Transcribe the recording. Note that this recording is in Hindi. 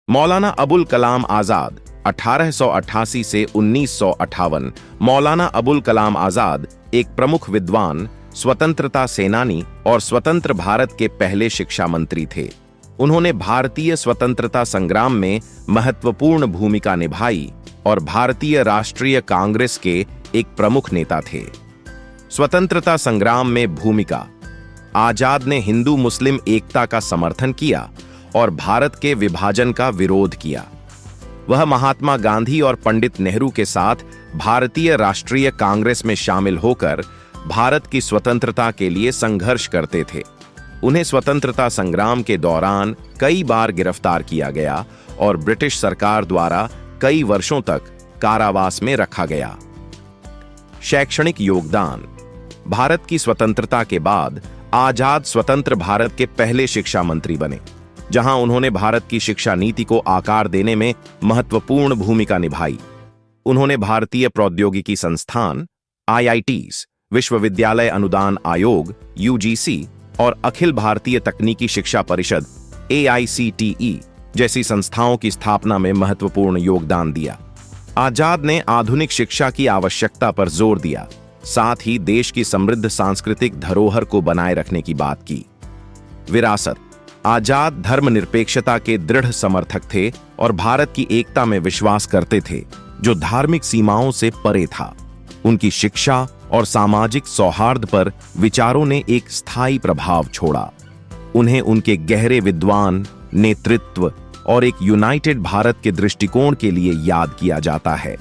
मौलाना अबुल कलाम आजाद 1888 से 1958। मौलाना अबुल कलाम आजाद एक प्रमुख विद्वान, स्वतंत्रता सेनानी और स्वतंत्र भारत के पहले शिक्षा मंत्री थे। उन्होंने भारतीय स्वतंत्रता संग्राम में महत्वपूर्ण भूमिका निभाई और भारतीय राष्ट्रीय कांग्रेस के एक प्रमुख नेता थे। स्वतंत्रता संग्राम में भूमिका: आजाद ने हिंदू मुस्लिम एकता का समर्थन किया और भारत के विभाजन का विरोध किया। वह महात्मा गांधी और पंडित नेहरू के साथ भारतीय राष्ट्रीय कांग्रेस में शामिल होकर भारत की स्वतंत्रता के लिए संघर्ष करते थे। उन्हें स्वतंत्रता संग्राम के दौरान कई बार गिरफ्तार किया गया और ब्रिटिश सरकार द्वारा कई वर्षों तक कारावास में रखा गया। शैक्षणिक योगदान: भारत की स्वतंत्रता के बाद आजाद स्वतंत्र भारत के पहले शिक्षा मंत्री बने, जहां उन्होंने भारत की शिक्षा नीति को आकार देने में महत्वपूर्ण भूमिका निभाई। उन्होंने भारतीय प्रौद्योगिकी संस्थान IITs, विश्वविद्यालय अनुदान आयोग UGC और अखिल भारतीय तकनीकी शिक्षा परिषद AICTE जैसी संस्थाओं की स्थापना में महत्वपूर्ण योगदान दिया। आजाद ने आधुनिक शिक्षा की आवश्यकता पर जोर दिया, साथ ही देश की समृद्ध सांस्कृतिक धरोहर को बनाए रखने की बात की। विरासत: आजाद धर्मनिरपेक्षता के दृढ़ समर्थक थे और भारत की एकता में विश्वास करते थे, जो धार्मिक सीमाओं से परे था। उनकी शिक्षा और सामाजिक सौहार्द पर विचारों ने एक स्थायी प्रभाव छोड़ा। उन्हें उनके गहरे विद्वान नेतृत्व और एक यूनाइटेड भारत के दृष्टिकोण के लिए याद किया जाता है।